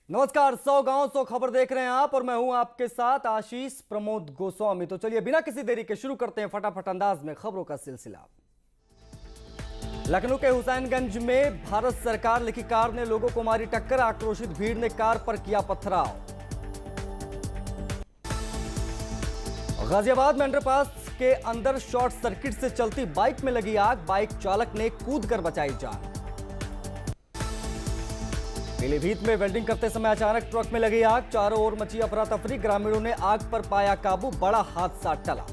नमस्कार, 100 गांव 100 खबर देख रहे हैं आप और मैं हूं आपके साथ आशीष प्रमोद गोस्वामी। तो चलिए बिना किसी देरी के शुरू करते हैं फटाफट अंदाज में खबरों का सिलसिला। लखनऊ के हुसैनगंज में भारत सरकार लिखी कार ने लोगों को मारी टक्कर, आक्रोशित भीड़ ने कार पर किया पथराव। गाजियाबाद में अंडरपास के अंदर शॉर्ट सर्किट से चलती बाइक में लगी आग, बाइक चालक ने कूदकर बचाई जान। पीलीभीत में वेल्डिंग करते समय अचानक ट्रक में लगी आग, चारों ओर मची अफरा तफरी, ग्रामीणों ने आग पर पाया काबू, बड़ा हादसा टला।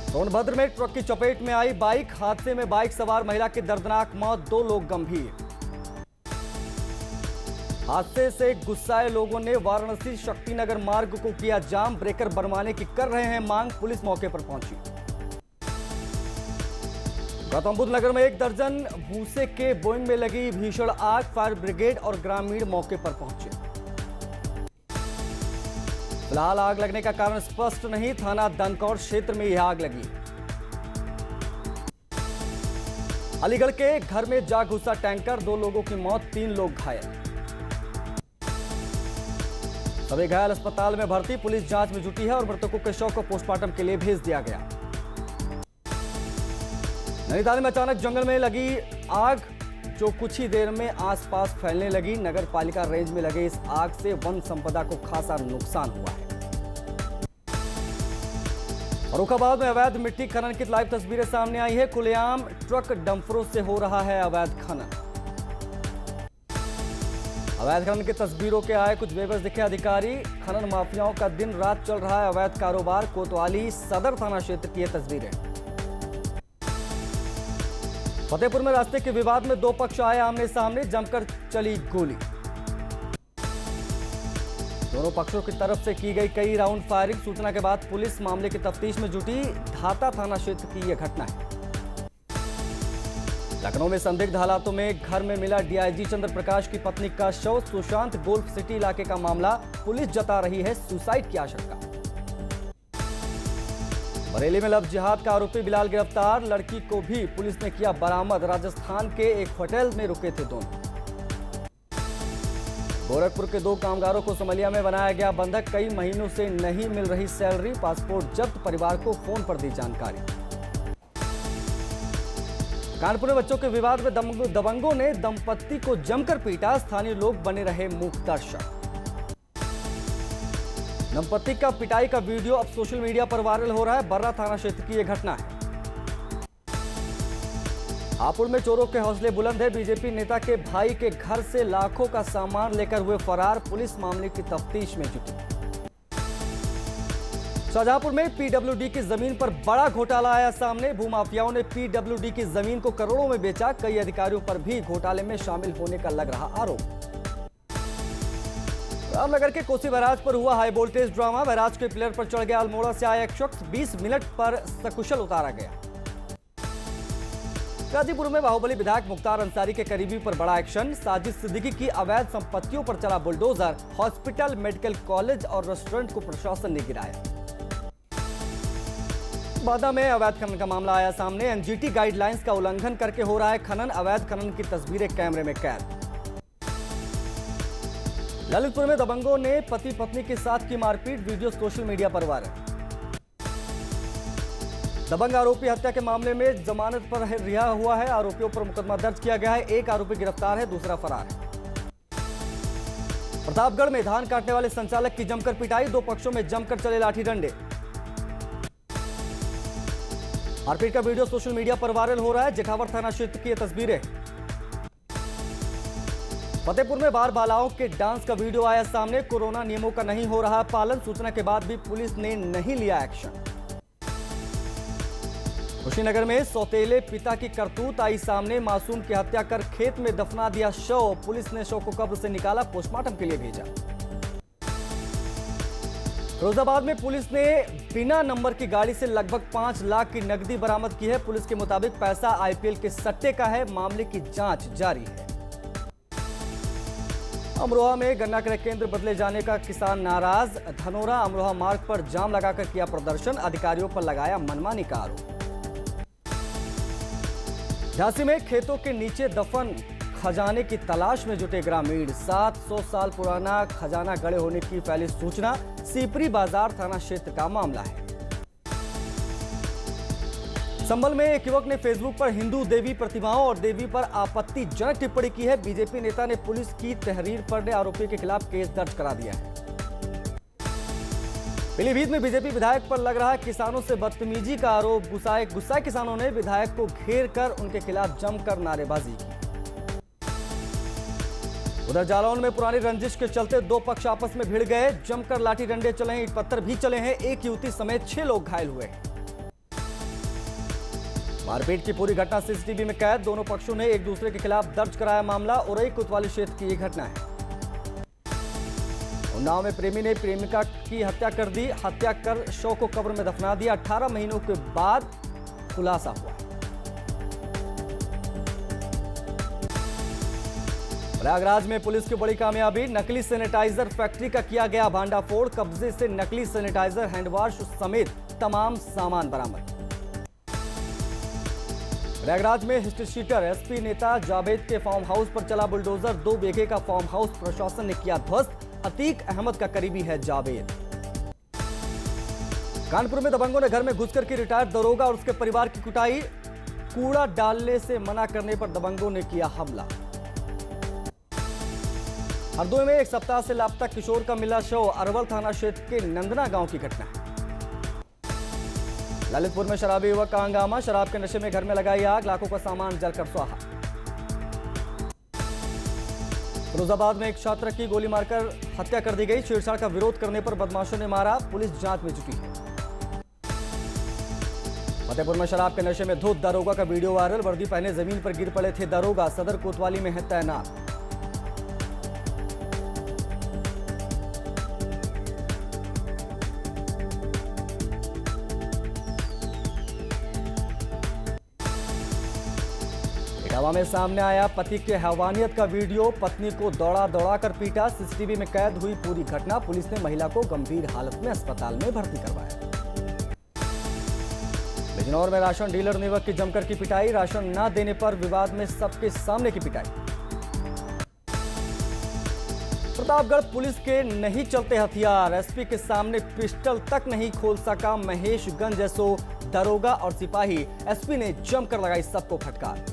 सोनभद्र में ट्रक की चपेट में आई बाइक, हादसे में बाइक सवार महिला की दर्दनाक मौत, 2 लोग गंभीर। हादसे से गुस्साए लोगों ने वाराणसी शक्तिनगर मार्ग को किया जाम, ब्रेकर बनवाने की कर रहे हैं मांग, पुलिस मौके पर पहुंची। गौतम बुद्ध नगर में 1 दर्जन भूसे के बोइंग में लगी भीषण आग, फायर ब्रिगेड और ग्रामीण मौके पर पहुंचे। फिलहाल आग लगने का कारण स्पष्ट नहीं, थाना दनकौर क्षेत्र में यह आग लगी। अलीगढ़ के घर में जा घुसा टैंकर, 2 लोगों की मौत, 3 लोग घायल। सभी घायल अस्पताल में भर्ती, पुलिस जांच में जुटी है और मृतकों के शव को पोस्टमार्टम के लिए भेज दिया गया। नैनीताल में अचानक जंगल में लगी आग, जो कुछ ही देर में आसपास फैलने लगी। नगर पालिका रेंज में लगे इस आग से वन संपदा को खासा नुकसान हुआ है। फर्रुखाबाद में अवैध मिट्टी खनन की लाइव तस्वीरें सामने आई है, खुलेआम ट्रक डंपरों से हो रहा है अवैध खनन। अवैध खनन की तस्वीरों के आए कुछ बेबस दिखे अधिकारी, खनन माफियाओं का दिन रात चल रहा है अवैध कारोबार। कोतवाली सदर थाना क्षेत्र की ये तस्वीरें। फतेहपुर में रास्ते के विवाद में 2 पक्ष आए आमने सामने, जमकर चली गोली। दोनों पक्षों की तरफ से की गई कई राउंड फायरिंग, सूचना के बाद पुलिस मामले की तफ्तीश में जुटी। धाता थाना क्षेत्र की यह घटना है। लखनऊ में संदिग्ध हालातों में घर में मिला डीआईजी चंद्र प्रकाश की पत्नी का शव, सुशांत गोल्फ सिटी इलाके का मामला, पुलिस जता रही है सुसाइड की आशंका। बरेली में लव जिहाद का आरोपी बिलाल गिरफ्तार, लड़की को भी पुलिस ने किया बरामद, राजस्थान के एक होटल में रुके थे दोनों। गोरखपुर के 2 कामगारों को समलिया में बनाया गया बंधक, कई महीनों से नहीं मिल रही सैलरी, पासपोर्ट जब्त, परिवार को फोन पर दी जानकारी। कानपुर में बच्चों के विवाद में दबंगों ने दंपत्ति को जमकर पीटा, स्थानीय लोग बने रहे मूक दर्शक। दंपत्ति का पिटाई का वीडियो अब सोशल मीडिया पर वायरल हो रहा है, बर्रा थाना क्षेत्र की यह घटना है। हापुड़ में चोरों के हौसले बुलंद है, बीजेपी नेता के भाई के घर से लाखों का सामान लेकर हुए फरार, पुलिस मामले की तफ्तीश में जुटी। शाहजहांपुर में पीडब्ल्यूडी की जमीन पर बड़ा घोटाला आया सामने, भूमाफियाओं ने पीडब्ल्यूडी की जमीन को करोड़ों में बेचा, कई अधिकारियों पर भी घोटाले में शामिल होने का लग रहा आरोप। रामनगर के कोसी बैराज पर हुआ हाई वोल्टेज ड्रामा, बैराज के पिलर पर चढ़ गया अल्मोड़ा से आया एक शख्स, 20 मिनट पर सकुशल उतारा गया। गाजीपुर में बाहुबली विधायक मुख्तार अंसारी के करीबी पर बड़ा एक्शन, साजिद सिद्दीकी की अवैध संपत्तियों पर चला बुलडोजर, हॉस्पिटल, मेडिकल कॉलेज और रेस्टोरेंट को प्रशासन ने गिराया। बादा में अवैध खनन का मामला आया सामने, एनजीटी गाइडलाइंस का उल्लंघन करके हो रहा है खनन, अवैध खनन की तस्वीरें कैमरे में कैद। ललितपुर में दबंगों ने पति पत्नी के साथ की मारपीट, वीडियो सोशल मीडिया पर वायरल। दबंग आरोपी हत्या के मामले में जमानत पर रिहा हुआ है, आरोपियों पर मुकदमा दर्ज किया गया है, एक आरोपी गिरफ्तार है, दूसरा फरार है। प्रतापगढ़ में धान काटने वाले संचालक की जमकर पिटाई, 2 पक्षों में जमकर चले लाठी डंडे। मारपीट का वीडियो सोशल मीडिया पर वायरल हो रहा है, जेठावर थाना क्षेत्र की ये तस्वीरें। फतेहपुर में बार बालाओं के डांस का वीडियो आया सामने, कोरोना नियमों का नहीं हो रहा पालन, सूचना के बाद भी पुलिस ने नहीं लिया एक्शन। कुशीनगर में सौतेले पिता की करतूत आई सामने, मासूम की हत्या कर खेत में दफना दिया शव, पुलिस ने शव को कब्र से निकाला, पोस्टमार्टम के लिए भेजा। फिरोजाबाद में पुलिस ने बिना नंबर की गाड़ी से लगभग 5 लाख की नकदी बरामद की है, पुलिस के मुताबिक पैसा आईपीएल के सट्टे का है, मामले की जांच जारी है। अमरोहा में गन्ना क्रय केंद्र बदले जाने का किसान नाराज, धनोरा अमरोहा मार्ग पर जाम लगाकर किया प्रदर्शन, अधिकारियों पर लगाया मनमानी का आरोप। झांसी में खेतों के नीचे दफन खजाने की तलाश में जुटे ग्रामीण। 700 साल पुराना खजाना गड़े होने की फैली सूचना। सीपरी बाजार थाना क्षेत्र का मामला है। संभल में एक युवक ने फेसबुक पर हिंदू देवी प्रतिमाओं और देवी पर आपत्तिजनक टिप्पणी की है। बीजेपी नेता ने पुलिस की तहरीर पढ़ने आरोपी के खिलाफ केस दर्ज करा दिया है। पीलीभीत में बीजेपी विधायक पर लग रहा किसानों से बदतमीजी का आरोप। गुस्साए किसानों ने विधायक को घेर कर उनके खिलाफ जमकर नारेबाजी की। उधर जालौन में पुरानी रंजिश के चलते दो पक्ष आपस में भिड़ गए। जमकर लाठी डंडे चले हैं, ईंट पत्थर भी चले हैं। एक युवती समेत 6 लोग घायल हुए। मारपीट की पूरी घटना सीसीटीवी में कैद। दोनों पक्षों ने एक दूसरे के खिलाफ दर्ज कराया मामला। उरई कोतवाली क्षेत्र की यह घटना है। उन्नाव में प्रेमी ने प्रेमिका की हत्या कर दी। हत्या कर शव को कब्र में दफना दिया। 18 महीनों के बाद खुलासा हुआ। प्रयागराज में पुलिस की बड़ी कामयाबी। नकली सैनिटाइजर फैक्ट्री का किया गया भांडाफोड़। कब्जे से नकली सैनिटाइजर, हैंडवॉश समेत तमाम सामान बरामद। प्रयागराज में हिस्ट्री शीटर एसपी नेता जावेद के फार्म हाउस पर चला बुलडोजर। 2 बीघे का फार्म हाउस प्रशासन ने किया ध्वस्त। अतीक अहमद का करीबी है जावेद। कानपुर में दबंगों ने घर में घुसकर की रिटायर्ड दरोगा और उसके परिवार की कुटाई। कूड़ा डालने से मना करने पर दबंगों ने किया हमला। हरदोई में एक सप्ताह से लापता किशोर का मिला शव। अरवल थाना क्षेत्र के नंदना गांव की घटना है। ललितपुर में शराबी युवक का हंगामा। शराब के नशे में घर में लगाई आग। लाखों का सामान जलकर स्वाहा। फिरोजाबाद में एक छात्र की गोली मारकर हत्या कर दी गई। छेड़छाड़ का विरोध करने पर बदमाशों ने मारा। पुलिस जांच में जुटी है। फतेहपुर में शराब के नशे में धुत दारोगा का वीडियो वायरल। वर्दी पहने जमीन पर गिर पड़े थे दारोगा। सदर कोतवाली में है तैनात। इटावा में सामने आया पति के हैवानियत का वीडियो। पत्नी को दौड़ा दौड़ा कर पीटा। सीसीटीवी में कैद हुई पूरी घटना। पुलिस ने महिला को गंभीर हालत में अस्पताल में भर्ती करवाया। बिजनौर में राशन डीलर ने युवक की जमकर की पिटाई। राशन न देने पर विवाद में सबके सामने की पिटाई। प्रतापगढ़ पुलिस के नहीं चलते हथियार। एसपी के सामने पिस्टल तक नहीं खोल सका महेशगंज जैसो दरोगा और सिपाही। एसपी ने जमकर लगाई सबको फटकार।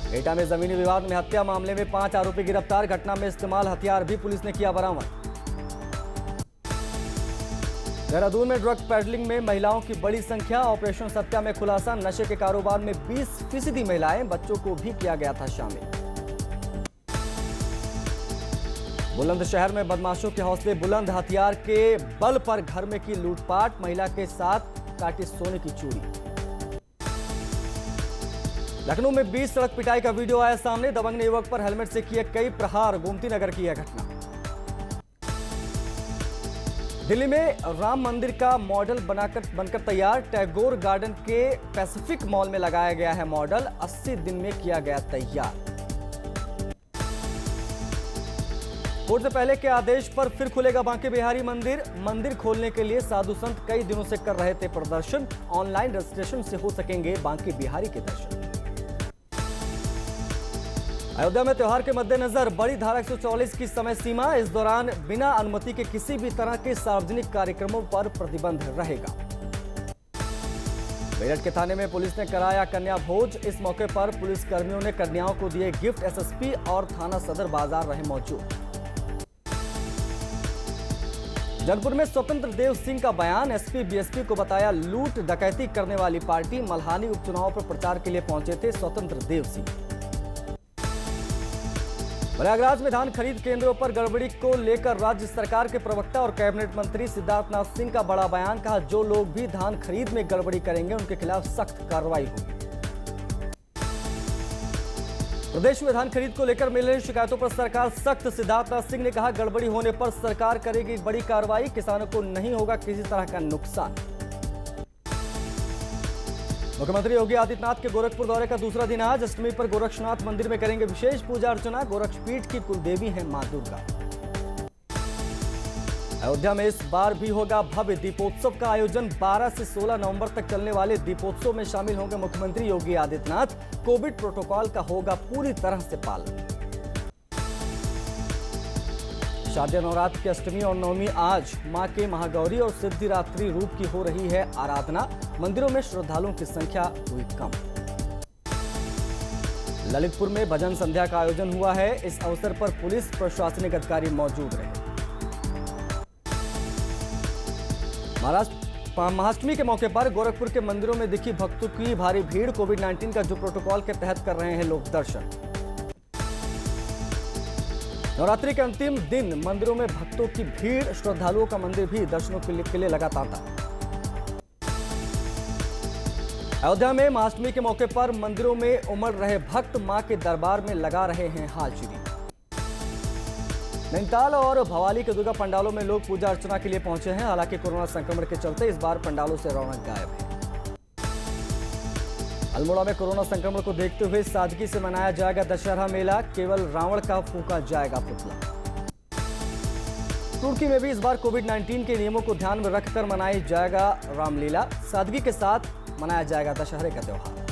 एटा में जमीनी विवाद में हत्या मामले में 5 आरोपी गिरफ्तार। घटना में इस्तेमाल हथियार भी पुलिस ने किया बरामद। देहरादून में ड्रग पेडलिंग में महिलाओं की बड़ी संख्या। ऑपरेशन सत्या में खुलासा। नशे के कारोबार में 20% महिलाएं। बच्चों को भी किया गया था शामिल। बुलंदशहर में बदमाशों के हौसले बुलंद। हथियार के बल पर घर में की लूटपाट। महिला के साथ काटी सोने की चूड़ी। लखनऊ में 20 सड़क पिटाई का वीडियो आया सामने। दबंग ने युवक पर हेलमेट से किए कई प्रहार। गोमती नगर की यह घटना। दिल्ली में राम मंदिर का मॉडल बनकर तैयार। टैगोर गार्डन के पैसिफिक मॉल में लगाया गया है मॉडल। 80 दिन में किया गया तैयार। कोर्ट से पहले के आदेश पर फिर खुलेगा बांके बिहारी मंदिर। मंदिर खोलने के लिए साधु संत कई दिनों से कर रहे थे प्रदर्शन। ऑनलाइन रजिस्ट्रेशन से हो सकेंगे बांके बिहारी के दर्शन। अयोध्या में त्योहार के मद्देनजर बड़ी धारा 144 की समय सीमा। इस दौरान बिना अनुमति के किसी भी तरह के सार्वजनिक कार्यक्रमों पर प्रतिबंध रहेगा। मेरठ के थाने में पुलिस ने कराया कन्या भोज। इस मौके पर पुलिस कर्मियों ने कन्याओं को दिए गिफ्ट। एसएसपी और थाना सदर बाजार रहे मौजूद। जौनपुर में स्वतंत्र देव सिंह का बयान। एसपी बीएसपी को बताया लूट डकैती करने वाली पार्टी। मल्हानी उपचुनाव पर प्रचार के लिए पहुंचे थे स्वतंत्र देव सिंह। प्रयागराज में धान खरीद केंद्रों पर गड़बड़ी को लेकर राज्य सरकार के प्रवक्ता और कैबिनेट मंत्री सिद्धार्थनाथ सिंह का बड़ा बयान। कहा जो लोग भी धान खरीद में गड़बड़ी करेंगे उनके खिलाफ सख्त कार्रवाई होगी। प्रदेश में धान खरीद को लेकर मिल रही शिकायतों पर सरकार सख्त। सिद्धार्थनाथ सिंह ने कहा गड़बड़ी होने पर सरकार करेगी बड़ी कार्रवाई। किसानों को नहीं होगा किसी तरह का नुकसान। मुख्यमंत्री योगी आदित्यनाथ के गोरखपुर दौरे का दूसरा दिन आज। अष्टमी पर गोरक्षनाथ मंदिर में करेंगे विशेष पूजा अर्चना। गोरक्षपीठ की कुलदेवी है मां दुर्गा। अयोध्या में इस बार भी होगा भव्य दीपोत्सव का आयोजन। 12 से 16 नवंबर तक चलने वाले दीपोत्सव में शामिल होंगे मुख्यमंत्री योगी आदित्यनाथ। कोविड प्रोटोकॉल का होगा पूरी तरह से पालन। शारदीय नवरात्र की अष्टमी और नवमी आज मां के महागौरी और सिद्धिरात्रि रूप की हो रही है आराधना। मंदिरों में श्रद्धालुओं की संख्या हुई कम। ललितपुर में भजन संध्या का आयोजन हुआ है। इस अवसर पर पुलिस प्रशासनिक अधिकारी मौजूद रहे। महाअष्टमी के मौके पर गोरखपुर के मंदिरों में दिखी भक्तों की भारी भीड़। कोविड-19 का जो प्रोटोकॉल के तहत कर रहे हैं लोग दर्शन। नवरात्रि के अंतिम दिन मंदिरों में भक्तों की भीड़। श्रद्धालुओं का मंदिर भी दर्शनों के लिए लगा तांता। अयोध्या में महाअष्टमी के मौके पर मंदिरों में उमड़ रहे भक्त मां के दरबार में लगा रहे हैं हाजिरी। नैनीताल और भवाली के दुर्गा पंडालों में लोग पूजा अर्चना के लिए पहुंचे हैं। हालांकि कोरोना संक्रमण के चलते इस बार पंडालों से रौनक गायब है। अल्मोड़ा में कोरोना संक्रमण को देखते हुए सादगी से मनाया जाएगा दशहरा मेला। केवल रावण का फूंका जाएगा पुतला। तुर्की में भी इस बार कोविड-19 के नियमों को ध्यान में रखकर मनाई जाएगा रामलीला। सादगी के साथ मनाया जाएगा दशहरे का त्योहार।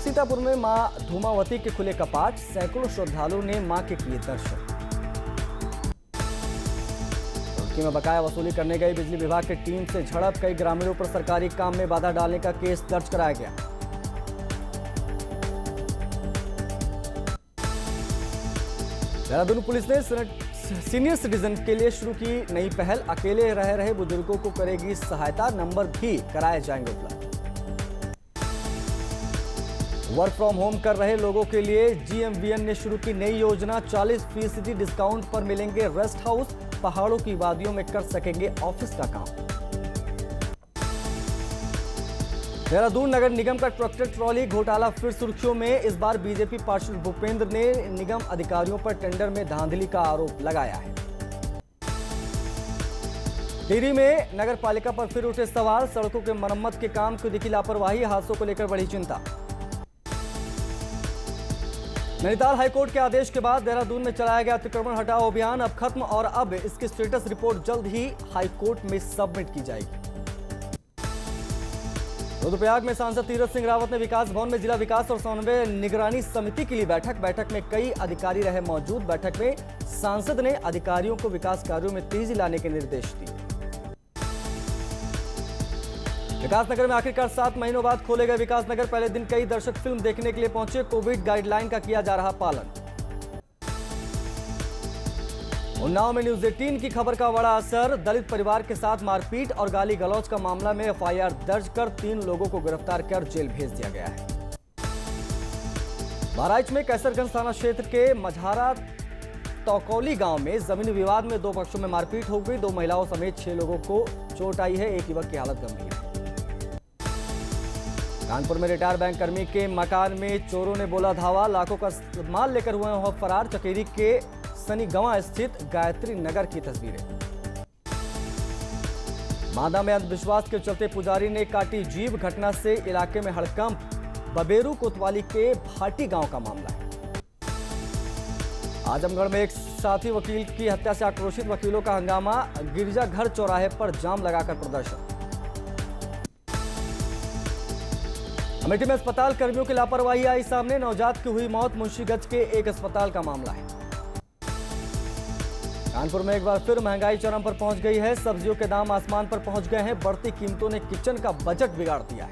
सीतापुर में मां धूमावती के खुले कपाट। सैकड़ों श्रद्धालुओं ने मां के किए दर्शन। तुर्की में बकाया वसूली करने गई बिजली विभाग की टीम से झड़प। कई ग्रामीणों पर सरकारी काम में बाधा डालने का केस दर्ज कराया गया। देहरादून पुलिस ने सीनियर सिटीजन के लिए शुरू की नई पहल। अकेले रह रहे बुजुर्गों को करेगी सहायता। नंबर भी कराए जाएंगे उपलब्ध। वर्क फ्रॉम होम कर रहे लोगों के लिए GMVN ने शुरू की नई योजना। 40% डिस्काउंट पर मिलेंगे रेस्ट हाउस। पहाड़ों की वादियों में कर सकेंगे ऑफिस का काम। देहरादून नगर निगम का ट्रैक्टर ट्रॉली घोटाला फिर सुर्खियों में। इस बार बीजेपी पार्षद भूपेंद्र ने निगम अधिकारियों पर टेंडर में धांधली का आरोप लगाया है। टिहरी में नगर पालिका पर फिर उठे सवाल। सड़कों के मरम्मत के काम की दिखी लापरवाही। हादसों को लेकर बढ़ी चिंता। नैनीताल हाईकोर्ट के आदेश के बाद देहरादून में चलाया गया अतिक्रमण हटाओ अभियान अब खत्म और अब इसकी स्टेटस रिपोर्ट जल्द ही हाईकोर्ट में सबमिट की जाएगी। रुद्रप्रयाग में सांसद तीरथ सिंह रावत ने विकास भवन में जिला विकास और समन्वय निगरानी समिति के लिए बैठक में कई अधिकारी रहे मौजूद। बैठक में सांसद ने अधिकारियों को विकास कार्यों में तेजी लाने के निर्देश दिए। विकासनगर में आखिरकार 7 महीनों बाद खोले गए विकासनगर। पहले दिन कई दर्शक फिल्म देखने के लिए पहुंचे। कोविड गाइडलाइन का किया जा रहा पालन। उन्नाव में न्यूज 18 की खबर का बड़ा असर। दलित परिवार के साथ मारपीट और गाली गलौज का मामला में FIR दर्ज कर 3 लोगों को गिरफ्तार कर जेल भेज दिया गया है। बहराइच में कैसरगंज थाना क्षेत्र के मझारा तौकौली गांव में जमीन विवाद में 2 पक्षों में मारपीट हो गई। 2 महिलाओं समेत 6 लोगों को चोट आई है। एक युवक की हालत गंभीर है। कानपुर में रिटायर बैंक कर्मी के मकान में चोरों ने बोला धावा। लाखों का माल लेकर हुए हैं फरार। चकेरी के सनीगवा स्थित गायत्री नगर की तस्वीरें। मादा में अंधविश्वास के चलते पुजारी ने काटी जीभ। घटना से इलाके में हड़कंप। बबेरू कोतवाली के भाटी गांव का मामला है। आजमगढ़ में एक साथी वकील की हत्या से आक्रोशित वकीलों का हंगामा। गिरजाघर चौराहे पर जाम लगाकर प्रदर्शन। अमेठी में अस्पताल कर्मियों की लापरवाही आई सामने। नवजात की हुई मौत। मुंशीगंज के एक अस्पताल का मामला है। कानपुर में एक बार फिर महंगाई चरम पर पहुंच गई है। सब्जियों के दाम आसमान पर पहुंच गए हैं। बढ़ती कीमतों ने किचन का बजट बिगाड़ दिया है।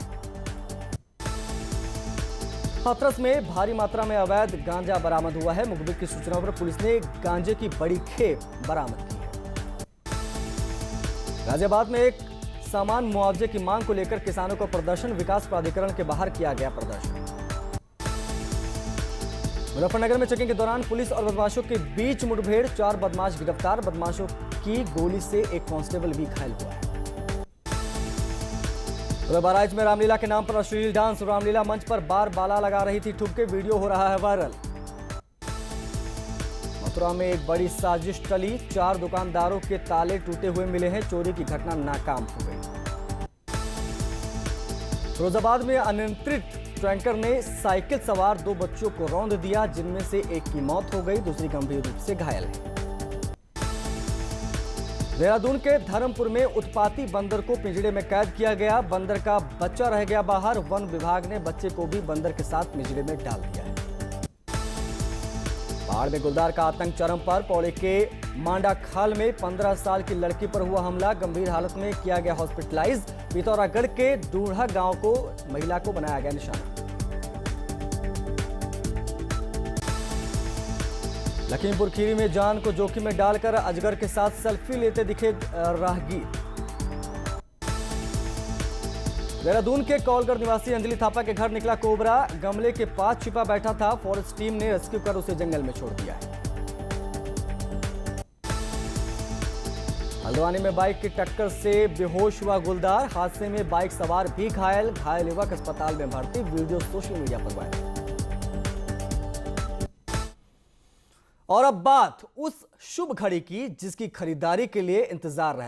हाथरस में भारी मात्रा में अवैध गांजा बरामद हुआ है। मुखबिर की सूचना पर पुलिस ने गांजे की बड़ी खेप बरामद की है। गाजियाबाद में एक सामान मुआवजे की मांग को लेकर किसानों का प्रदर्शन। विकास प्राधिकरण के बाहर किया गया प्रदर्शन। मुजफ्फरनगर में चेकिंग के दौरान पुलिस और बदमाशों के बीच मुठभेड़। 4 बदमाश गिरफ्तार। बदमाशों की गोली से एक कांस्टेबल भी घायल हुआ है। बहराइच में रामलीला के नाम पर अश्लील डांस। रामलीला मंच पर बार बाला लगा रही थी ठुमके। वीडियो हो रहा है वायरल। मथुरा में एक बड़ी साजिश टली। 4 दुकानदारों के ताले टूटे हुए मिले हैं। चोरी की घटना नाकाम हो गई। फिरोजाबाद में अनियंत्रित टैंकर ने साइकिल सवार 2 बच्चों को रौंद दिया, जिनमें से एक की मौत हो गई, दूसरी गंभीर रूप से घायल है। देहरादून के धर्मपुर में उत्पाती बंदर को पिंजड़े में कैद किया गया। बंदर का बच्चा रह गया बाहर। वन विभाग ने बच्चे को भी बंदर के साथ पिंजड़े में डाल दिया है। पहाड़ में गुलदार का आतंक चरम पर। पौड़ी के मांडा खाल में 15 साल की लड़की पर हुआ हमला। गंभीर हालत में किया गया हॉस्पिटलाइज। पिथौरागढ़ के दूढ़ा गांव को महिला को बनाया गया निशाना। लखीमपुर खीरी में जान को जोखिम में डालकर अजगर के साथ सेल्फी लेते दिखे राहगीर। देहरादून के कौलगढ़ निवासी अंजलि थापा के घर निकला कोबरा। गमले के पास छिपा बैठा था। फॉरेस्ट टीम ने रेस्क्यू कर उसे जंगल में छोड़ दिया है। हल्द्वानी में बाइक की टक्कर से बेहोश हुआ गुलदार। हादसे में बाइक सवार भी घायल। घायल युवक अस्पताल में भर्ती। वीडियो सोशल मीडिया पर वायरल। और अब बात उस शुभ घड़ी की जिसकी खरीदारी के लिए इंतजार रहे।